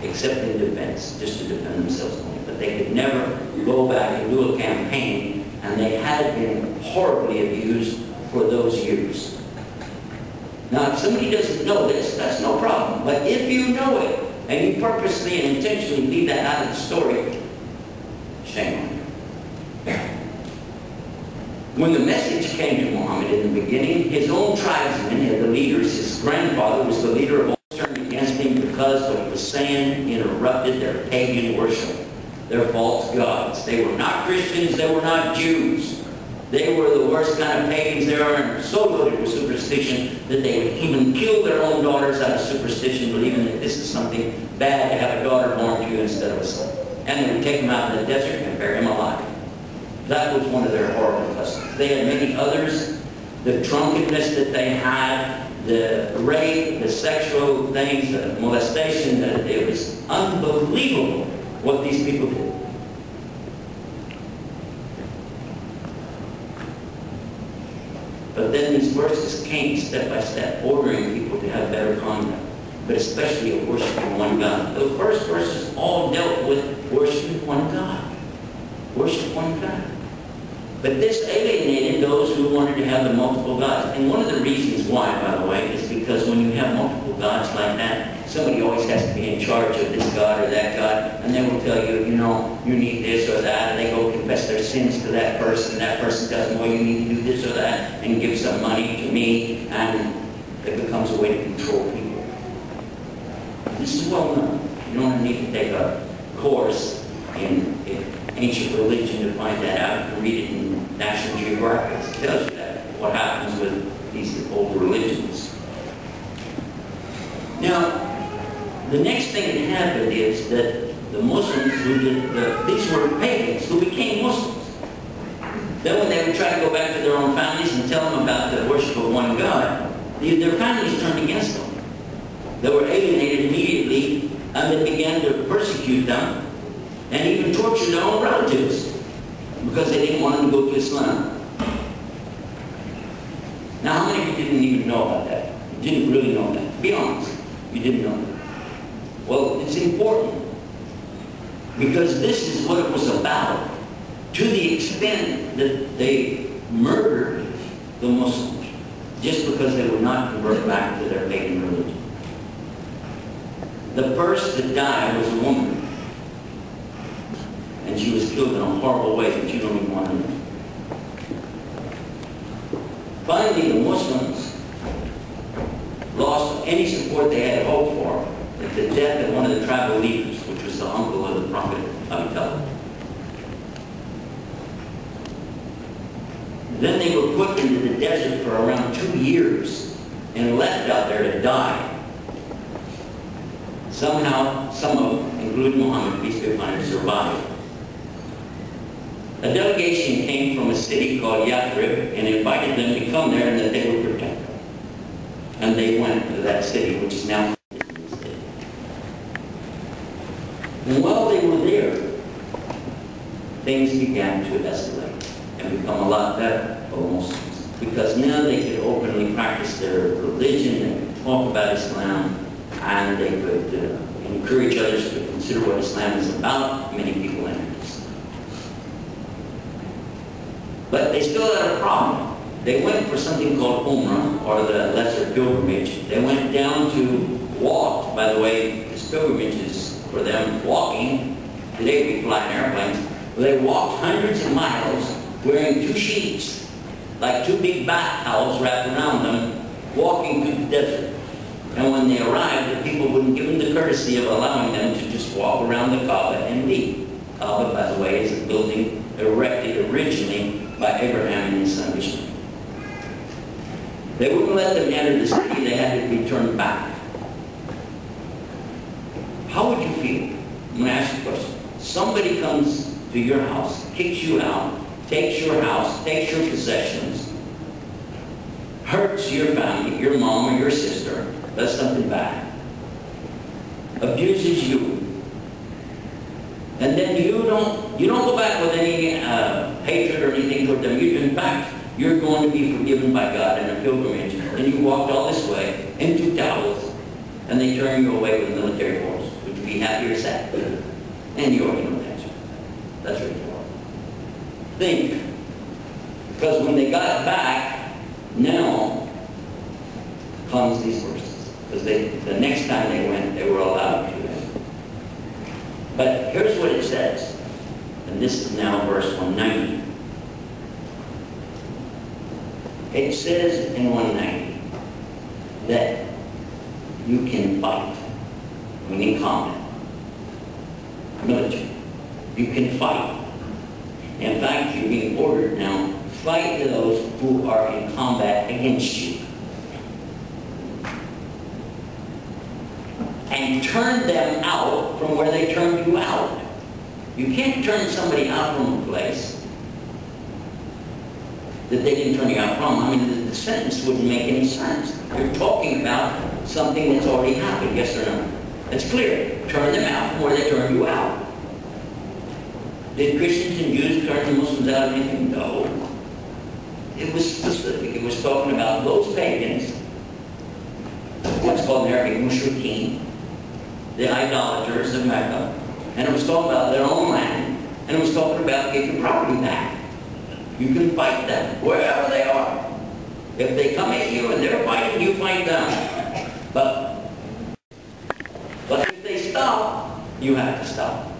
except in defense, just to defend themselves only. But they could never go back and do a campaign, and they had been horribly abused for those years. Now, if somebody doesn't know this, that's no problem. But if you know it, and you purposely and intentionally leave that out of the story, shame on you. When the message came to Muhammad in the beginning, his own tribesmen, the leaders, his grandfather was the leader of all, turned against him because what he was saying interrupted their pagan worship, their false gods. They were not Christians, they were not Jews. They were the worst kind of pagans there are, and so loaded with superstition that they would even kill their own daughters out of superstition, believing that this is something bad to have a daughter born to you instead of a son. And they would take him out in the desert and bury him alive. That was one of their horrible customs. They had many others. The drunkenness that they had, the rape, the sexual things, the molestation, it was unbelievable what these people did. But then these verses came step by step, ordering people to have better conduct, but especially of worshiping one God. The first verses all dealt with worshiping one God. Worship one God. But this alienated those who wanted to have the multiple gods. And one of the reasons why, by the way, is because when you have multiple gods like that, somebody always has to be in charge of this God or that God, and they will tell you, you know, you need this or that, and they go confess their sins to that person doesn't, well, you need to do this or that, and give some money to me, and it becomes a way to control people. This is well known. You don't need to take a course in ancient religion to find that out. You can read it in National Geographic. It tells you that, what happens with these old religions. Now, the next thing that happened is that the Muslims who did, these were pagans who became Muslims. Then when they would try to go back to their own families and tell them about the worship of one God, their families turned against them. They were alienated immediately, and they began to persecute them and even torture their own relatives because they didn't want them to go to Islam. Now, how many of you didn't even know about that? You didn't really know that. Be honest. You didn't know that. Well, it's important because this is what it was about, to the extent that they murdered the Muslims just because they would not convert back to their pagan religion. The first to die was a woman, and she was killed in a horrible way that you don't even want to know. Finally, the Muslims lost any support they had hoped for at the death of one of the tribal leaders, which was the uncle of the Prophet Abrahamic. Then they were put into the desert for around 2 years and left out there to die. Somehow, some of them, including Muhammad, peace be upon him, survived. A delegation came from a city called Yathrib and invited them to come there and that they would protect them. And they went to that city, which is now. And while they were there, things began to escalate and become a lot better for Muslims, because now they could openly practice their religion and talk about Islam, and they could encourage others to consider what Islam is about. Many people entered Islam. But they still had a problem. They went for something called Umrah, or the lesser pilgrimage. They went down to walk. By the way, this pilgrimage is for them walking. Today we fly in airplanes. They walked hundreds of miles wearing 2 sheets, like 2 big bath towels wrapped around them, walking through the desert. And when they arrived, the people wouldn't give them the courtesy of allowing them to just walk around the Kaaba and leave. Kaaba, by the way, is a building erected originally by Abraham and his son Ishmael. They wouldn't let them enter the city. They had to be turned back. How would you feel? I'm going to ask you a question. Somebody comes to your house, kicks you out, takes your house, takes your possessions, hurts your family, your mom or your sister, does something bad, abuses you, and then you don't go back with any hatred or anything toward them. In fact, you're going to be forgiven by God in a pilgrimage, and you walked all this way in 2 towels, and they turn you away with military force, which to be happy or sad. And you already know the answer. That's rhetorical. Think. Because when they got back, now comes these verses. Because the next time they went, they were allowed to. But here's what it says. And this is now verse 190. It says in 190 that you can fight, meaning combat, military. You can fight. In fact, you're being ordered now, fight those who are in combat against you. And turn them out from where they turned you out. You can't turn somebody out from a place that they didn't turn you out from. I mean, the sentence wouldn't make any sense. You're talking about something that's already happened, yes or no? It's clear. Turn them out from where they turned you out. Did Christians and Jews turn the Muslims out of anything? No. It was specific. It was talking about those pagans, what's called in Arabic mushrikeen, the idolaters of Mecca, and it was talking about their own land, and it was talking about getting property back. You can fight them wherever they are. If they come at you and they're fighting, you fight them. But if they stop, you have to stop.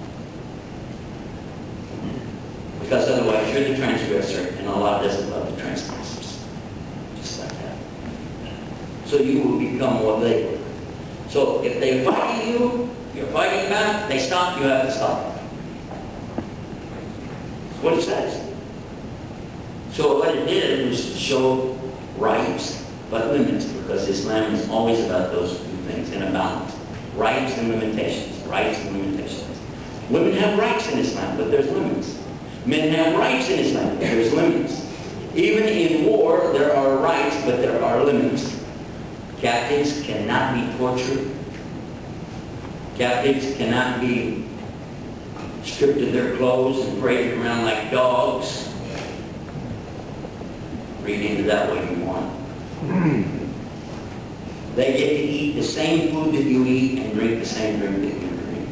Because otherwise you're the transgressor, and Allah doesn't love the transgressors. Just like that. So you will become what they were. So if they're fighting you, you're fighting back, they stop, you have to stop. That's what it says. So what it did was to show rights, but limits, because Islam is always about those two things in a balance. Rights and limitations. Rights and limitations. Women have rights in Islam, but there's limits. Men have rights in Islam, but there's limits. Even in war, there are rights, but there are limits. Captives cannot be tortured. Captives cannot be stripped of their clothes and paraded around like dogs. Read into that what you want. They get to eat the same food that you eat and drink the same drink that you drink.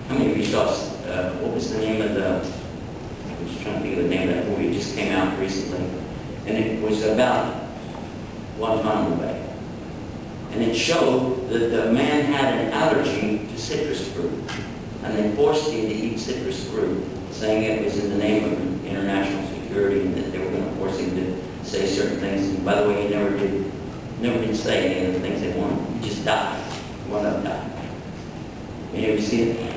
How many of you saw, what was the name of the, I was trying to think of the name of that movie, it just came out recently. And it was about Guantanamo Bay. And it showed that the man had an allergy to citrus fruit. And they forced him to eat citrus fruit, saying it was in the name of international security and that they were going to force him to say certain things. And by the way, he never did say any of the things they wanted. He just died. One of them died. You ever see it?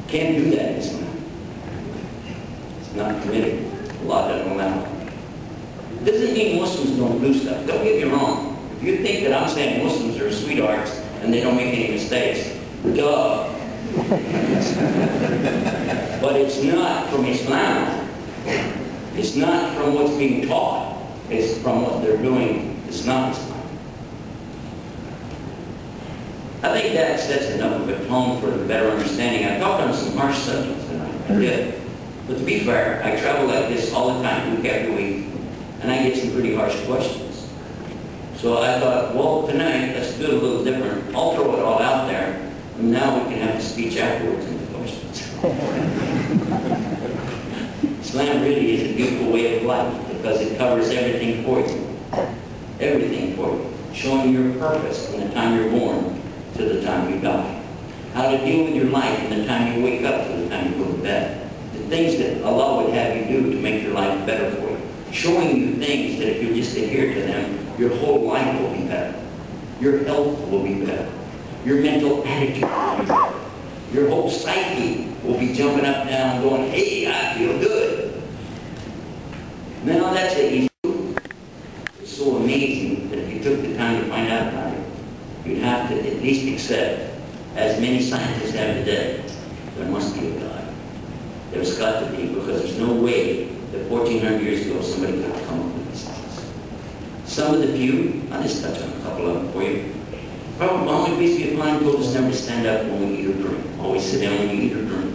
Can't do that in Islam. It's not permitted. Allah doesn't allow it. It doesn't mean Muslims don't do stuff. Don't get me wrong. If you think that I'm saying Muslims are sweethearts and they don't make any mistakes, duh. But it's not from Islam. It's not from what's being taught. It's from what they're doing. It's not Islam. I think that sets enough of a tone for a better understanding. I talked on some harsh subjects tonight. I did. But to be fair, I travel like this all the time, week after week, and I get some pretty harsh questions. So I thought, well, tonight, let's do it a little different. I'll throw it all out there, and now we can have a speech afterwards and the questions. Islam really is a beautiful way of life because it covers everything for you. Everything for you. Showing your purpose from the time you're born to the time you die. How to deal with your life from the time you wake up to the time you go to bed. The things that Allah would have you do to make your life better for you. Showing you things that if you just adhere to them, your whole life will be better. Your health will be better. Your mental attitude will be better. Your whole psyche will be jumping up and down going, hey, I feel good. Now that's the issue. It's so amazing that if you took the time to find out about it, you'd have to at least accept, as many scientists have today, there must be a God. There's got to be, because there's no way that 1,400 years ago somebody could have come up with these things. Some of the few, I'll just touch on a couple of them for you. Prophet Muhammad, peace be upon him, told us never to stand up when we eat or drink. Always sit down when you eat or drink.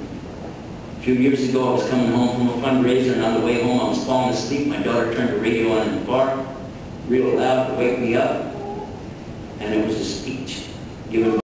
A few years ago, I was coming home from a fundraiser, and on the way home, I was falling asleep. My daughter turned the radio on in the bar. real loud to wake me up, and it was a speech given